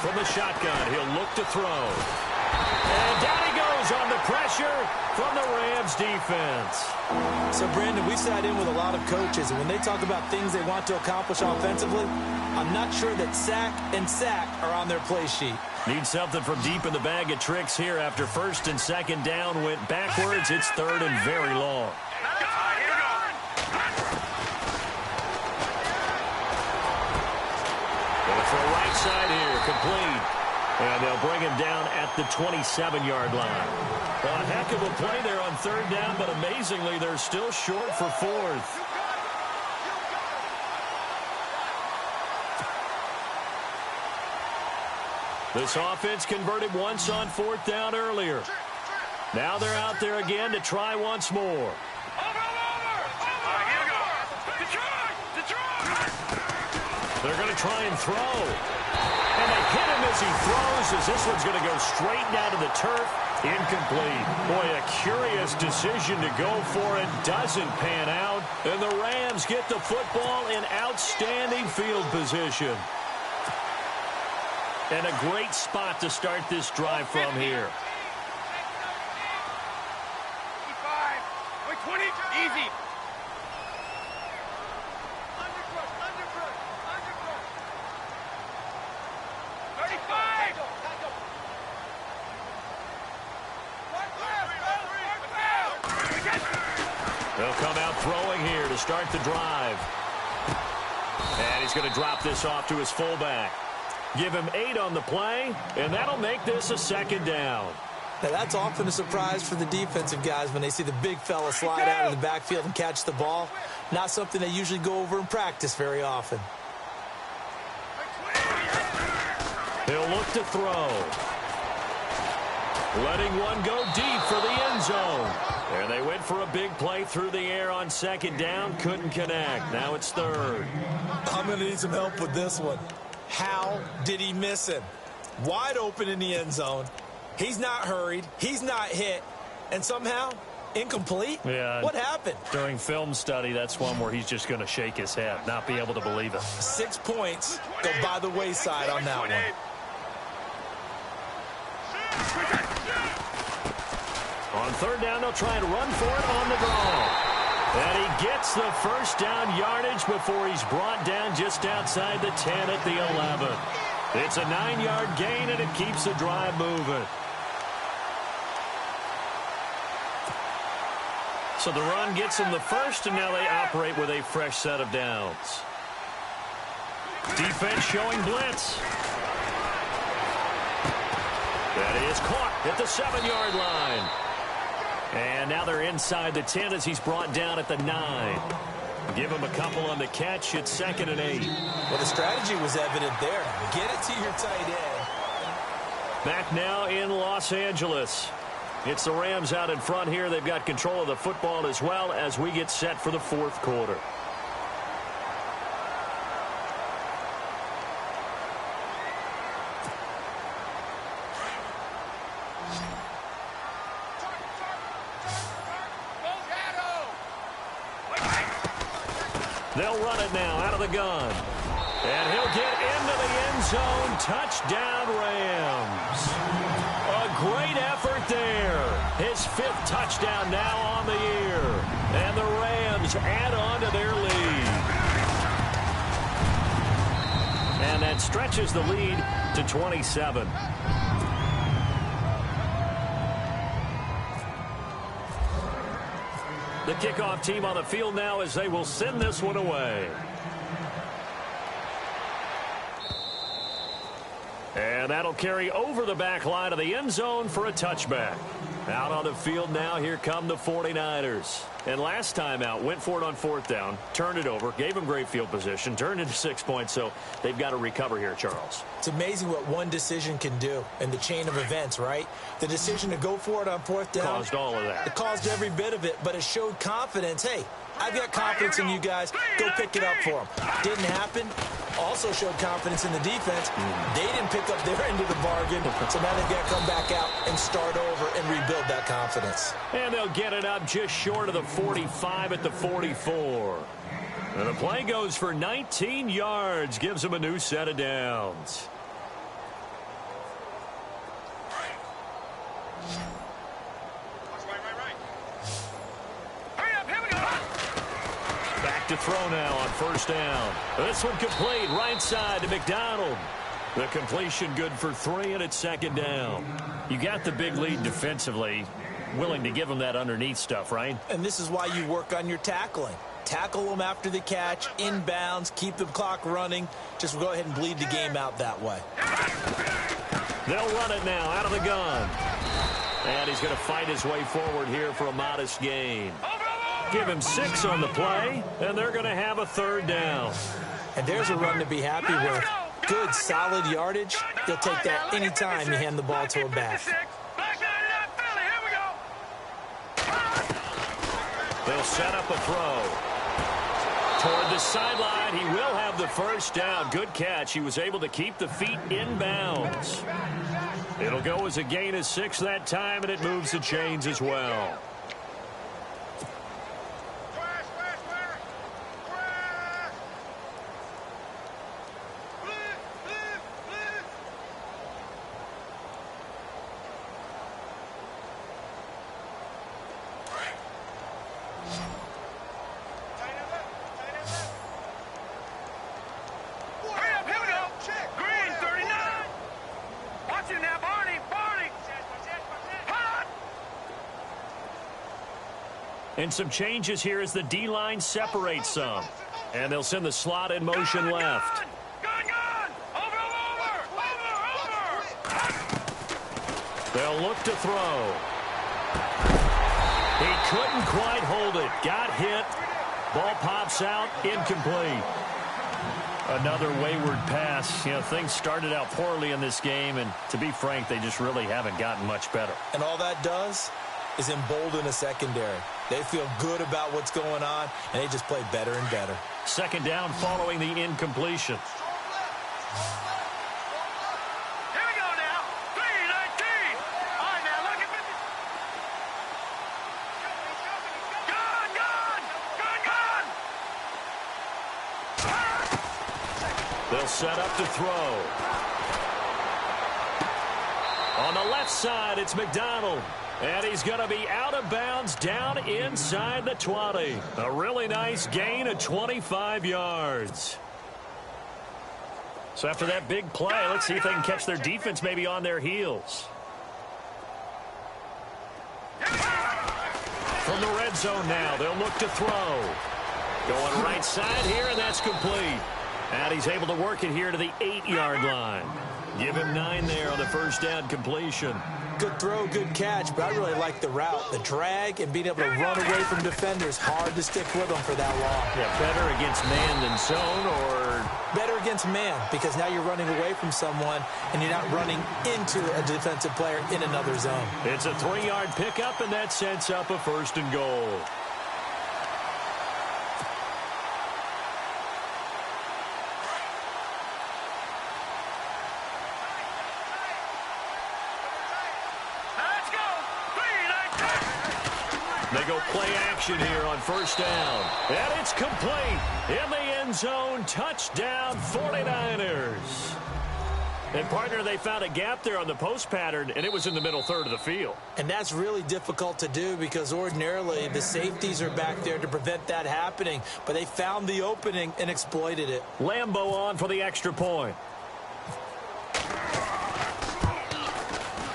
From the shotgun, he'll look to throw. And down he goes on the pressure from the Rams defense. So, Brandon, we sat in with a lot of coaches, and when they talk about things they want to accomplish offensively, I'm not sure that sack and sack are on their play sheet. Need something from deep in the bag of tricks here after first and second down went backwards. It's third and very long. For a right side here, complete. And they'll bring him down at the 27-yard line. Well, a heck of a play there on third down, but amazingly, they're still short for fourth. This offense converted once on fourth down earlier. Now they're out there again to try once more. They're going to try and throw. And they hit him as he throws, as this one's going to go straight down to the turf. Incomplete. Boy, a curious decision to go for it. Doesn't pan out. And the Rams get the football in outstanding field position. And a great spot to start this drive from here. 20, easy. They'll come out throwing here to start the drive. And he's going to drop this off to his fullback. Give him 8 on the play, and that'll make this a second down. Now, that's often a surprise for the defensive guys when they see the big fella slide out of the backfield and catch the ball. Not something they usually go over in practice very often. He'll look to throw. Letting one go deep for the end zone. And they went for a big play through the air on second down. Couldn't connect. Now it's third. I'm going to need some help with this one. How did he miss him? Wide open in the end zone. He's not hurried. He's not hit. And somehow, incomplete? Yeah. What happened? During film study, that's one where he's just going to shake his head, not be able to believe it. 6 points go by the wayside on that one. On third down, they'll try and run for it on the draw. And he gets the first down yardage before he's brought down just outside the 10 at the 11. It's a 9-yard gain, and it keeps the drive moving. So the run gets them the first, and now they operate with a fresh set of downs. Defense showing blitz. That is caught at the 7-yard line. And now they're inside the 10 as he's brought down at the 9. Give him a couple on the catch. It's 2nd and 8. Well, the strategy was evident there. Get it to your tight end. Back now in Los Angeles. It's the Rams out in front here. They've got control of the football as well as we get set for the fourth quarter. They'll run it now out of the gun. And he'll get into the end zone. Touchdown, Rams. A great effort there. His 5th touchdown now on the year. And the Rams add on to their lead. And that stretches the lead to 27. The kickoff team on the field now as they will send this one away. And that'll carry over the back line of the end zone for a touchback. Out on the field now, here come the 49ers. And last time out, went for it on 4th down, turned it over, gave them great field position, turned into 6 points, so they've got to recover here, Charles. It's amazing what one decision can do in the chain of events, right? The decision to go for it on 4th down. Caused all of that. It caused every bit of it, but it showed confidence. Hey, I've got confidence in you guys. Go pick it up for them. Didn't happen. Also showed confidence in the defense. They didn't pick up their end of the bargain, so now they've got to come back out and start over and rebuild that confidence. And they'll get it up just short of the 45 at the 44. And the play goes for 19 yards, gives them a new set of downs. Back to throw now on 1st down. This one complete, right side to McDonald. The completion good for 3, and it's 2nd down. You got the big lead defensively. Willing to give them that underneath stuff, right? And this is why you work on your tackling. Tackle them after the catch, inbounds, keep the clock running. Just go ahead and bleed the game out that way. They'll run it now out of the gun. And he's going to fight his way forward here for a modest gain. Give him 6 on the play, and they're going to have a 3rd down. And there's a run to be happy with. Good, solid yardage. You'll take that anytime you hand the ball to a back. They'll set up a throw. Toward the sideline, he will have the first down. Good catch. He was able to keep the feet in bounds. It'll go as a gain of 6 that time, and it moves the chains as well. And some changes here as the D-line separates some. And they'll send the slot in motion left. They'll look to throw. He couldn't quite hold it. Got hit. Ball pops out. Incomplete. Another wayward pass. You know, things started out poorly in this game, and to be frank, they just really haven't gotten much better. And all that does is embolden a secondary. They feel good about what's going on, and they just play better and better. 2nd down following the incompletion. Here we go. They'll set up to throw. On the left side, it's McDonald. And he's going to be out of bounds down inside the 20. A really nice gain of 25 yards. So after that big play, let's see if they can catch their defense maybe on their heels. From the red zone now, they'll look to throw. Going right side here, and that's complete. And he's able to work it here to the 8-yard line. Give him 9 there on the first down completion. Good throw, good catch, but I really like the route. The drag and being able to run away from defenders. Hard to stick with them for that long. Yeah, better against man than zone, or? Better against man, because now you're running away from someone and you're not running into a defensive player in another zone. It's a 3-yard pickup, and that sets up a 1st and goal. They go play action here on 1st down. And it's complete. In the end zone, touchdown 49ers. And, partner, they found a gap there on the post pattern, and it was in the middle third of the field. And that's really difficult to do because ordinarily the safeties are back there to prevent that happening. But they found the opening and exploited it. Lambeau on for the extra point.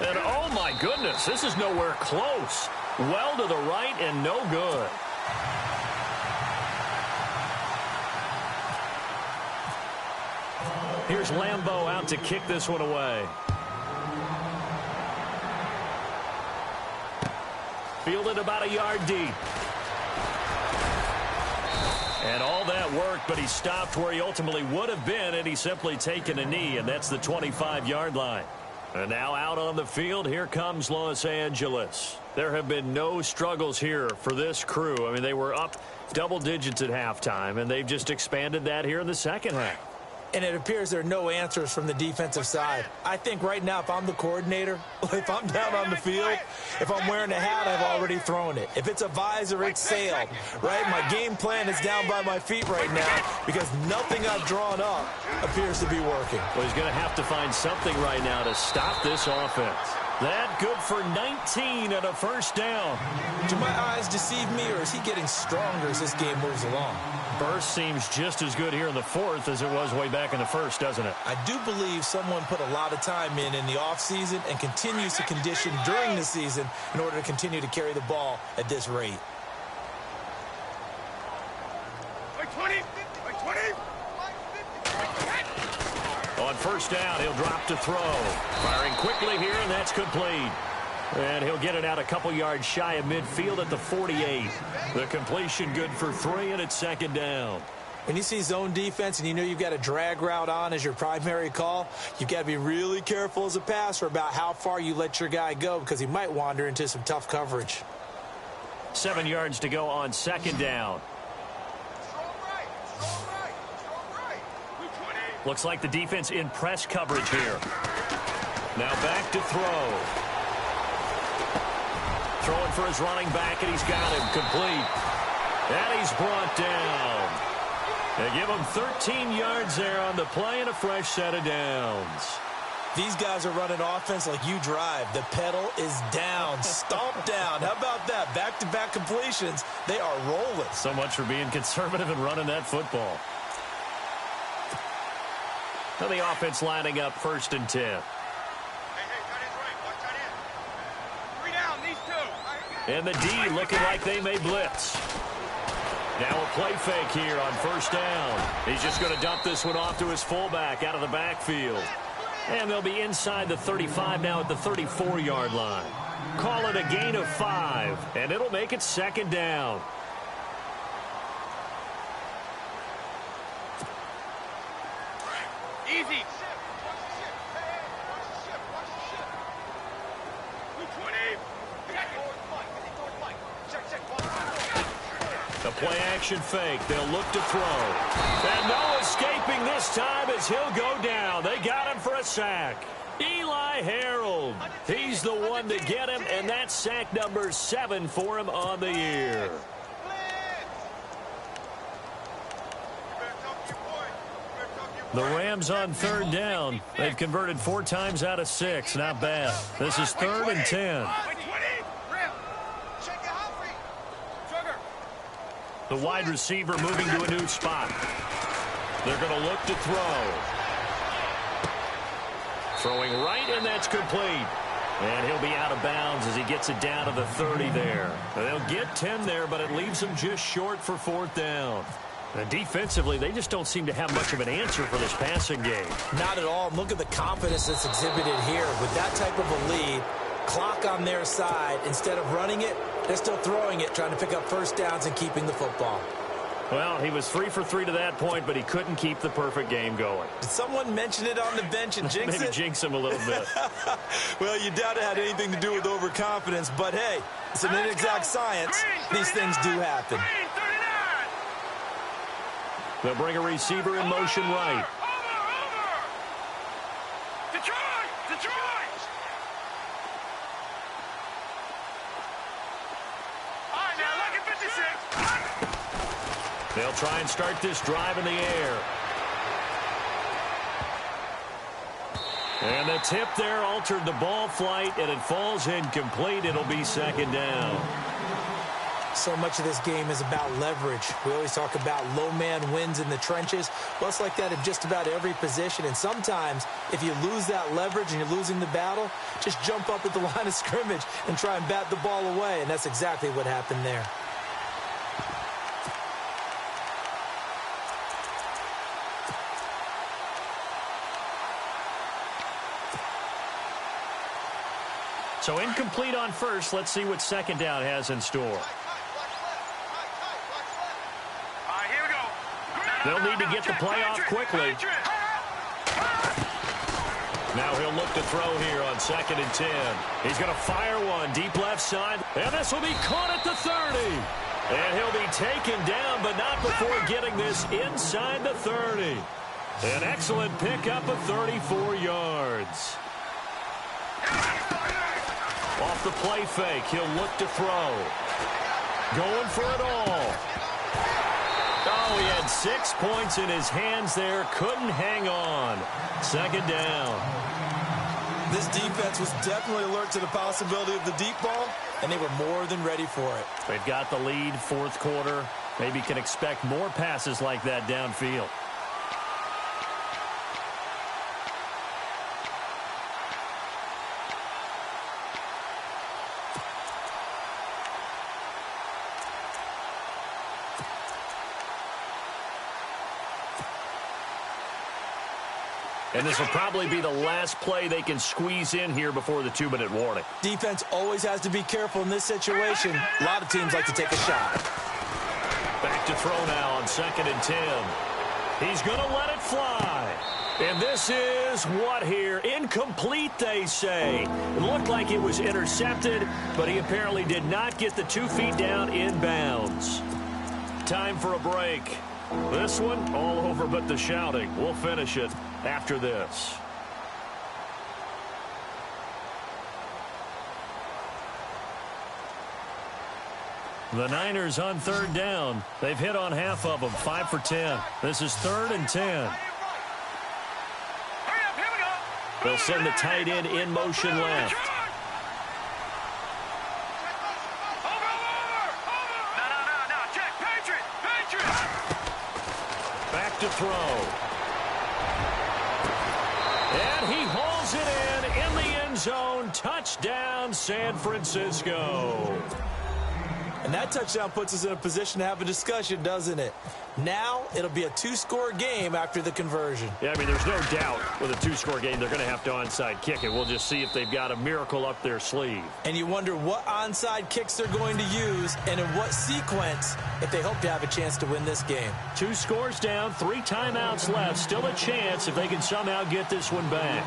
And, oh, my goodness, this is nowhere close. Well to the right and no good. Here's Lambeau out to kick this one away. Fielded about a yard deep. And all that worked, but he stopped where he ultimately would have been, and he's simply taken a knee, and that's the 25-yard line. And now out on the field, here comes Los Angeles. There have been no struggles here for this crew. I mean, they were up double digits at halftime, and they've just expanded that here in the second half. And it appears there are no answers from the defensive side. I think right now, if I'm the coordinator, if I'm down on the field, if I'm wearing a hat, I've already thrown it. If it's a visor, it's sailed, right? My game plan is down by my feet right now because nothing I've drawn up appears to be working. Well, he's going to have to find something right now to stop this offense. That good for 19 and a 1st down. Do my eyes deceive me, or is he getting stronger as this game moves along? Burst seems just as good here in the 4th as it was way back in the 1st, doesn't it? I do believe someone put a lot of time in the offseason and continues to condition during the season in order to continue to carry the ball at this rate. 20, 20. On 1st down, he'll drop to throw. Firing quickly here, and that's complete. And he'll get it out a couple yards shy of midfield at the 48. The completion good for 3, and it's 2nd down. When you see zone defense and you know you've got a drag route on as your primary call, you've got to be really careful as a passer about how far you let your guy go because he might wander into some tough coverage. 7 yards to go on 2nd down. Looks like the defense in press coverage here. Now back to throw. Throwing for his running back, and he's got him complete. And he's brought down. They give him 13 yards there on the play and a fresh set of downs. These guys are running offense like you drive. The pedal is down, stomp down. How about that? Back-to-back completions. They are rolling. So much for being conservative and running that football. Now the offense lining up 1st and 10. Hey, tight end's right. Watch tight end. 3 down, these 2. And the D looking like they may blitz. Now a play fake here on 1st down. He's just going to dump this one off to his fullback out of the backfield. And they'll be inside the 35 now at the 34-yard line. Call it a gain of 5, and it'll make it 2nd down. Easy. The play action fake. They'll look to throw. And no escaping this time as he'll go down. They got him for a sack. Eli Harold. He's the one to get him, and that's sack number 7 for him on the year. The Rams on third down. They've converted 4 times out of 6. Not bad. This is 3rd and 10. The wide receiver moving to a new spot. They're going to look to throw. Throwing right, and that's complete. And he'll be out of bounds as he gets it down to the 30 there. They'll get 10 there, but it leaves them just short for 4th down. And defensively, they just don't seem to have much of an answer for this passing game. Not at all. Look at the confidence that's exhibited here. With that type of a lead, clock on their side, instead of running it, they're still throwing it, trying to pick up first downs and keeping the football. Well, he was 3 for 3 to that point, but he couldn't keep the perfect game going. Did someone mention it on the bench and jinx Maybe it? jinx him a little bit. Well, you doubt it had anything to do with overconfidence, but hey, it's an inexact science. These things do happen. They'll bring a receiver in motion right. Detroit! All right, now look at 56. They'll try and start this drive in the air. And the tip there altered the ball flight, and it falls incomplete. It'll be 2nd down. So much of this game is about leverage. We always talk about low man wins in the trenches. Well, it's like that in just about every position. And sometimes, if you lose that leverage and you're losing the battle, just jump up at the line of scrimmage and try and bat the ball away. And that's exactly what happened there. So incomplete on first. Let's see what 2nd down has in store. They'll need to get the play off quickly. Now he'll look to throw here on 2nd and 10. He's going to fire one deep left side, and this will be caught at the 30. And he'll be taken down, but not before getting this inside the 30. An excellent pickup of 34 yards. Off the play fake, he'll look to throw. Going for it all. Oh, he had 6 points in his hands there. Couldn't hang on. 2nd down. This defense was definitely alert to the possibility of the deep ball, and they were more than ready for it. They've got the lead, 4th quarter. Maybe can expect more passes like that downfield. And this will probably be the last play they can squeeze in here before the 2-minute warning. Defense always has to be careful in this situation. A lot of teams like to take a shot. Back to throw now on 2nd and 10. He's going to let it fly. And this is what here? Incomplete, they say. It looked like it was intercepted, but he apparently did not get the 2 feet down in bounds. Time for a break. This one, all over but the shouting. We'll finish it after this. The Niners on 3rd down. They've hit on half of them, 5 for 10. This is 3rd and 10. They'll send the tight end in motion left. Back to throw. And he hauls it in the end zone. Touchdown, San Francisco. And that touchdown puts us in a position to have a discussion, doesn't it? Now it'll be a 2-score game after the conversion. Yeah, I mean, there's no doubt with a 2-score game they're going to have to onside kick it. We'll just see if they've got a miracle up their sleeve. And you wonder what onside kicks they're going to use and in what sequence if they hope to have a chance to win this game. 2 scores down, 3 timeouts left. Still a chance if they can somehow get this one back.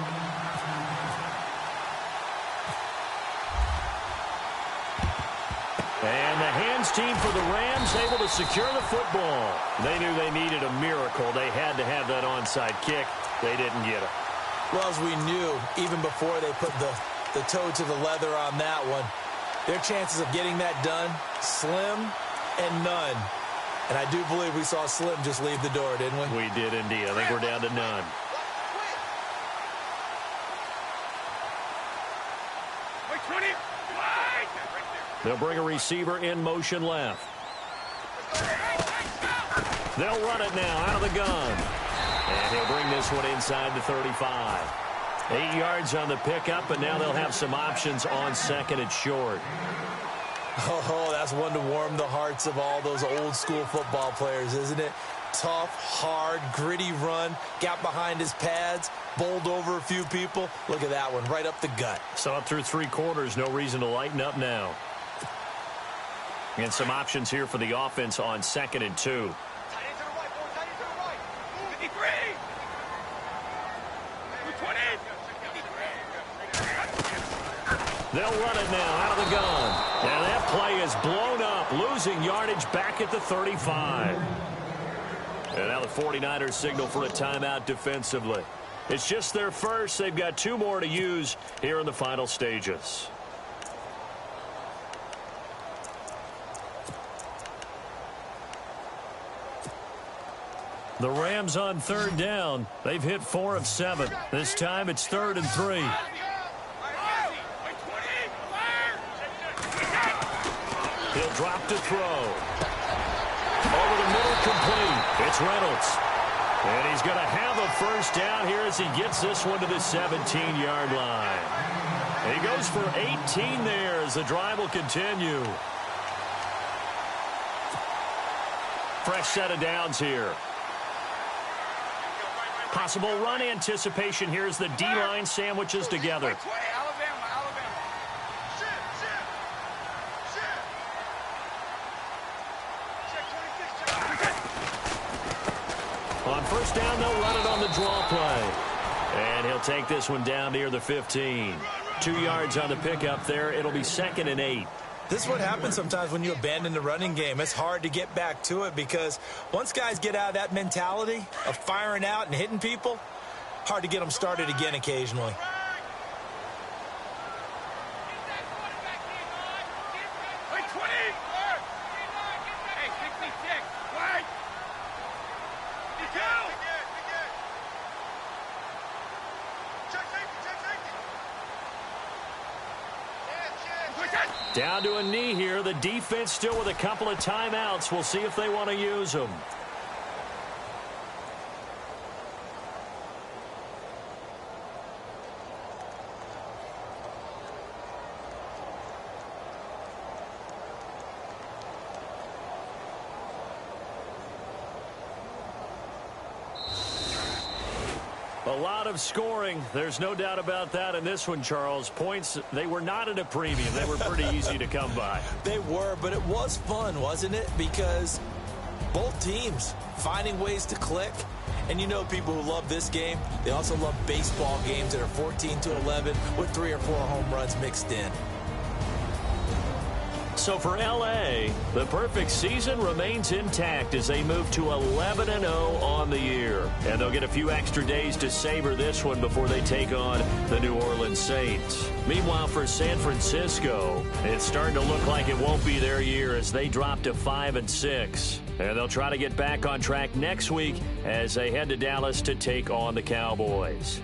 And the hands team for the Rams able to secure the football. They knew they needed a miracle. They had to have that onside kick. They didn't get it. Well, as we knew, even before they put the toe to the leather on that one, their chances of getting that done, slim and none. And I do believe we saw Slim just leave the door, didn't we? We did indeed. I think we're down to none. They'll bring a receiver in motion left. They'll run it now out of the gun. And he'll bring this one inside the 35. 8 yards on the pickup, and now they'll have some options on second and short. Oh, that's one to warm the hearts of all those old school football players, isn't it? Tough, hard, gritty run, got behind his pads, bowled over a few people. Look at that one, right up the gut. Saw it through 3 quarters, no reason to lighten up now. And some options here for the offense on second and 2. They'll run it now out of the gun. And that play is blown up, losing yardage back at the 35. And now the 49ers signal for a timeout defensively. It's just their first. They've got 2 more to use here in the final stages. The Rams on 3rd down. They've hit 4 of 7. This time it's 3rd and 3. He'll drop to throw. Over the middle, complete. It's Reynolds. And he's going to have a first down here as he gets this one to the 17-yard line. And he goes for 18 there as the drive will continue. Fresh set of downs here. Possible run anticipation here as the D-line sandwiches together. On first down, they'll run it on the draw play. And he'll take this one down near the 15. 2 yards on the pickup there. It'll be 2nd and 8. This is what happens sometimes when you abandon the running game. It's hard to get back to it because once guys get out of that mentality of firing out and hitting people, hard to get them started again occasionally. Down to a knee here. The defense still with a couple of timeouts. We'll see if they want to use them. A lot of scoring. There's no doubt about that in this one, Charles. Points, they were not at a premium. They were pretty easy to come by. They were, but it was fun, wasn't it? Because both teams finding ways to click. And you know people who love this game, they also love baseball games that are 14-11 with 3 or 4 home runs mixed in. So for L.A., the perfect season remains intact as they move to 11-0 on the year. And they'll get a few extra days to savor this one before they take on the New Orleans Saints. Meanwhile, for San Francisco, it's starting to look like it won't be their year as they drop to 5-6. And they'll try to get back on track next week as they head to Dallas to take on the Cowboys.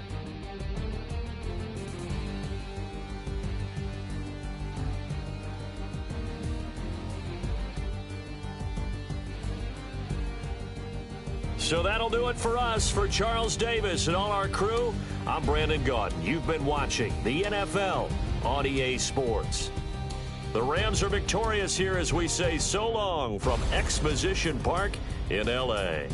So that'll do it for us. For Charles Davis and all our crew, I'm Brandon Gaudin. You've been watching the NFL on EA Sports. The Rams are victorious here as we say so long from Exposition Park in L.A.